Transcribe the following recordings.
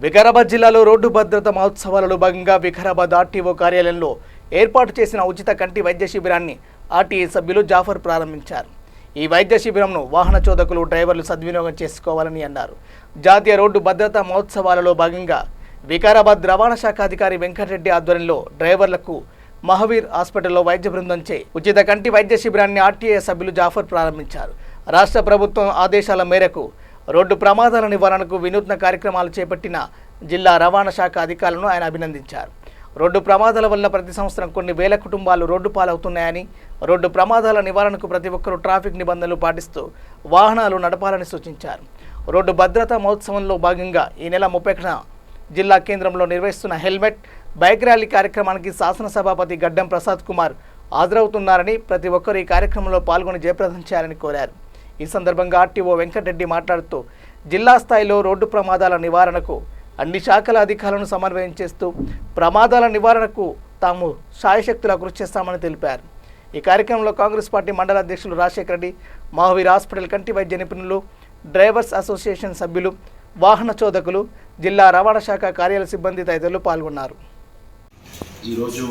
వికారాబాద్ జిల్లాలో రోడ్డు భద్రత మహోత్సవాలలో భాగంగా వికారాబాద్ ఆర్టీఓ కార్యాలయంలో ఏర్పాటు చేసిన ఉచిత కంటి వైద్య శిబిరాన్ని ఆర్టీఏ సభ్యులు జాఫర్ ప్రారంభించారు. ఈ వైద్య శిబిరంను వాహన చోదకులు, డ్రైవర్లు సద్వినియోగం చేసుకోవాలని అన్నారు. జాతీయ రోడ్డు భద్రతా మహోత్సవాలలో భాగంగా వికారాబాద్ రవాణా శాఖ అధికారి వెంకటరెడ్డి ఆధ్వర్యంలో డ్రైవర్లకు మహావీర్ హాస్పిటల్లో వైద్య బృందంచే ఉచిత కంటి వైద్య శిబిరాన్ని ఆర్టీఏ సభ్యులు జాఫర్ ప్రారంభించారు. రాష్ట్ర ప్రభుత్వం ఆదేశాల మేరకు రోడ్డు ప్రమాదాల నివారణకు వినూత్న కార్యక్రమాలు చేపట్టిన జిల్లా రవాణా శాఖ అధికారులను ఆయన అభినందించారు. రోడ్డు ప్రమాదాల వల్ల ప్రతి సంవత్సరం కొన్ని వేల కుటుంబాలు రోడ్డు పాలవుతున్నాయని, రోడ్డు ప్రమాదాల నివారణకు ప్రతి ఒక్కరూ ట్రాఫిక్ నిబంధనలు పాటిస్తూ వాహనాలు నడపాలని సూచించారు. రోడ్డు భద్రతా మహోత్సవంలో భాగంగా ఈ నెల 30న జిల్లా కేంద్రంలో నిర్వహిస్తున్న హెల్మెట్ బైక్ ర్యాలీ కార్యక్రమానికి శాసనసభాపతి గడ్డం ప్రసాద్ కుమార్ హాజరవుతున్నారని, ప్రతి ఒక్కరూ ఈ కార్యక్రమంలో పాల్గొని జయప్రదం చేయాలని కోరారు. ఈ సందర్భంగా ఆర్టీఓ వెంకటరెడ్డి మాట్లాడుతూ జిల్లా స్థాయిలో రోడ్డు ప్రమాదాల నివారణకు అన్ని శాఖల అధికారులను సమన్వయం చేస్తూ ప్రమాదాల నివారణకు తాము శాయశక్తులా కృషి చేస్తామని తెలిపారు. ఈ కార్యక్రమంలో కాంగ్రెస్ పార్టీ మండల అధ్యక్షులు రాజశేఖర రెడ్డి, మహావీర్ హాస్పిటల్ కంటి వైద్య నిపుణులు, డ్రైవర్స్ అసోసియేషన్ సభ్యులు, వాహన చోదకులు, జిల్లా రవాణా శాఖ కార్యాలయ సిబ్బంది తదితరులు పాల్గొన్నారు. ఈరోజు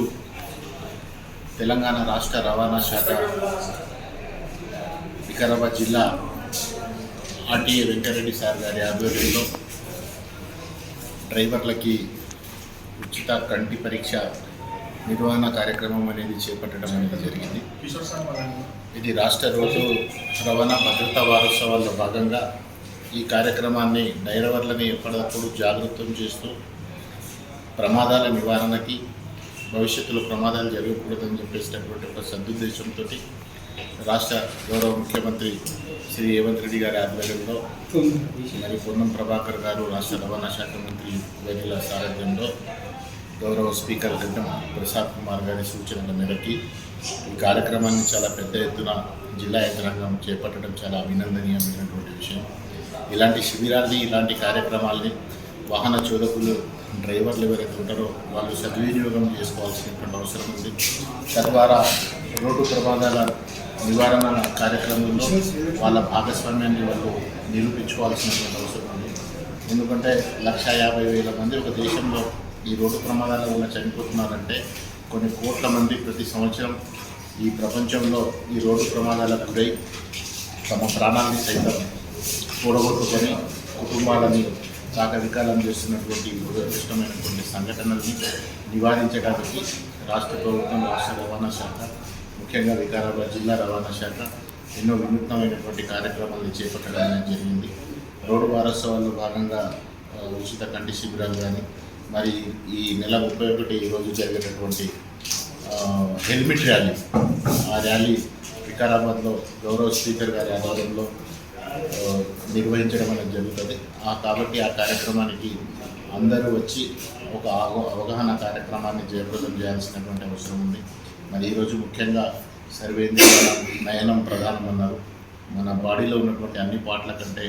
తెలంగాణ రాష్ట్ర రవాణా శాఖ వికారాబాద్ జిల్లా ఆర్టీఏ వెంకటరెడ్డి సార్ గారి ఆధ్వర్యంలో డ్రైవర్లకి ఉచిత కంటి పరీక్ష నిర్వహణ కార్యక్రమం అనేది చేపట్టడం అనేది జరిగింది. ఇది రాష్ట్ర రోడ్డు రవాణా భద్రతా వారోత్సవాల్లో భాగంగా ఈ కార్యక్రమాన్ని డ్రైవర్లని ఎప్పటికప్పుడు జాగృతం చేస్తూ ప్రమాదాల నివారణకి, భవిష్యత్తులో ప్రమాదాలు జరగకూడదని చెప్పేసినటువంటి ఒక సదుద్దేశంతో రాష్ట్ర గౌరవ ముఖ్యమంత్రి శ్రీ రేవంత్ రెడ్డి గారి ఆధ్వర్యంలో, మరి పొన్నం ప్రభాకర్ గారు రాష్ట్ర రవాణా శాఖ మంత్రి వైద్యుల సారథ్యంలో, గౌరవ స్పీకర్ గడ్డం ప్రసాద్ కుమార్ గారి సూచనల మేరకి ఈ కార్యక్రమాన్ని చాలా పెద్ద ఎత్తున జిల్లా యంత్రాంగం చేపట్టడం చాలా అభినందనీయమైనటువంటి విషయం. ఇలాంటి శిబిరాల్ని, ఇలాంటి కార్యక్రమాల్ని వాహన చోదకులు, డ్రైవర్లు ఎవరైతే ఉంటారో వాళ్ళు సద్వినియోగం చేసుకోవాల్సినటువంటి అవసరం ఉంది. తద్వారా రోడ్డు ప్రమాదాల నివారణ కార్యక్రమంలో వాళ్ళ భాగస్వామ్యాన్ని వాళ్ళు నిరూపించుకోవాల్సినటువంటి అవసరం ఉంది. ఎందుకంటే 150,000 మంది ఒక దేశంలో ఈ రోడ్డు ప్రమాదాల వల్ల చనిపోతున్నారంటే కొన్ని కోట్ల మంది ప్రతి సంవత్సరం ఈ ప్రపంచంలో ఈ రోడ్డు ప్రమాదాలకు గురై తమ ప్రాణాన్ని సైతం కూడగొట్టుకొని కుటుంబాలని సాకవికాలం చేస్తున్నటువంటి దురదృష్టమైనటువంటి సంఘటనల్ని నివారించడానికి రాష్ట్ర ప్రభుత్వం, రాష్ట్ర రవాణా శాఖ, ముఖ్యంగా వికారాబాద్ జిల్లా రవాణా శాఖ ఎన్నో వినూత్నమైనటువంటి కార్యక్రమాలను చేపట్టడం అనేది జరిగింది. రోడ్డు వారోత్సవాల్లో భాగంగా ఉచిత కంటి శిబిరాలు కానీ, మరి ఈ నెల 31 రోజు జరిగేటటువంటి హెల్మెట్ ర్యాలీ, ఆ ర్యాలీ వికారాబాద్లో గౌరవ స్పీకర్ గారి ఆధ్వర్యంలో నిర్వహించడం అనేది జరుగుతుంది. కాబట్టి ఆ కార్యక్రమానికి అందరూ వచ్చి ఒక అవగాహన కార్యక్రమాన్ని జయప్రదం చేయాల్సినటువంటి అవసరం ఉంది. మరి ఈరోజు ముఖ్యంగా సర్వేంద్రియాల నయనం ప్రధానం అన్నారు. మన బాడీలో ఉన్నటువంటి అన్ని పార్ట్ల కంటే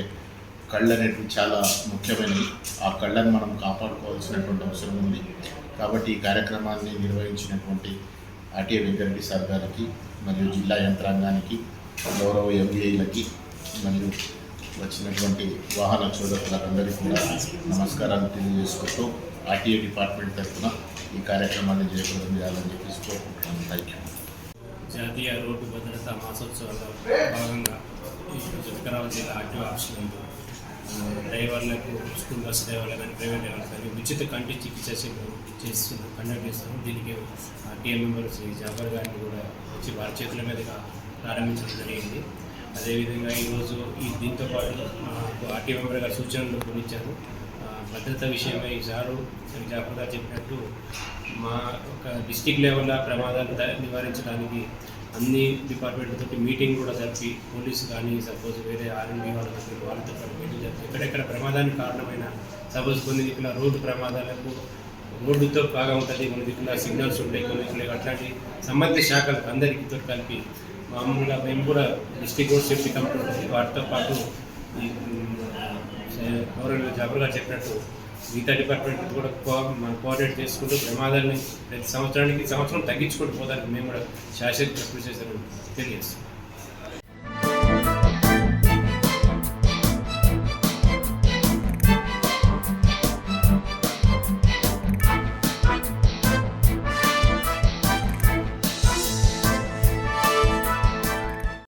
కళ్ళు అనేటివి చాలా ముఖ్యమైనవి. ఆ కళ్ళని మనం కాపాడుకోవాల్సినటువంటి అవసరం ఉంది. కాబట్టి ఈ కార్యక్రమాన్ని నిర్వహించినటువంటి ఆర్టీఏ వెంకటరెడ్డి సార్ గారికి, మరియు జిల్లా యంత్రాంగానికి, గౌరవ ఎంబీఐలకి, మరియు వచ్చినటువంటి వాహన చోదకులందరికీ కూడా నమస్కారాలు తెలియజేసుకుంటూ ఆర్టీఏ డిపార్ట్మెంట్ తరఫున ఈ కార్యక్రమాన్ని జయప్రదం చేయాలని చెప్పేసి కోరుకుంటున్నాను. Thank you. జాతీయ రోడ్డు భద్రతా మాసోత్సవాల్లో భాగంగా వికారాబాద్ జిల్లా ఆర్టీఓ ఆఫీసులో డ్రైవర్లకు, స్కూల్ బస్ డ్రైవర్లకు కానీ, ప్రైవేట్ డ్రైవర్లకు కానీ ఉచిత కంటి చికిత్స కండక్ట్ చేస్తాము. దీనికి ఆర్టీఏ మెంబర్ శ్రీ జాఫర్ గారిని కూడా వచ్చి వారి చేతుల మీదుగా ప్రారంభించడం జరిగింది. అదేవిధంగా ఈరోజు దీంతో పాటు మాకు ఆర్టీఓ మెంబర్ గారు సూచనలు కూడా ఇచ్చారు. భద్రత విషయమై ఈసారు శ్రీ జాఫర్ గారు చెప్పినట్టు మా ఒక డిస్టిక్ లెవెల్లో ప్రమాదాలు నివారించడానికి అన్ని డిపార్ట్మెంట్లతో మీటింగ్ కూడా జరిపి, పోలీసు కానీ సపోజ్ వేరే ఆర్ఎంబీ వాళ్ళతో పాటు మీటింగ్ జరిపి ఎక్కడెక్కడ ప్రమాదానికి కారణమైన సపోజ్ కొన్ని దిక్కుల రోడ్డు ప్రమాదాలకు రోడ్డుతో బాగా ఉంటుంది, కొన్ని దిక్కుల సిగ్నల్స్ ఉంటాయి, కొన్ని దిక్కులు అట్లాంటి సంబంధిత శాఖలకు అందరికీతో కలిపి మామూలుగా మేము కూడా డిస్ట్రిక్ట్ రోడ్ సేఫ్టీ కమిటీ ఉంటుంది. వాటితో పాటు ఈ గౌరవ జాఫర్ గారు చెప్పినట్టు మిగతా డిపార్ట్మెంట్ కూడా మనం కోఆర్డినేట్ చేసుకుంటూ ప్రమాదాలని ప్రతి సంవత్సరం తగ్గించుకుంటూ పోదానికి మేము కూడా శాశ్వత కృషి చేశారు తెలియజేస్తాం.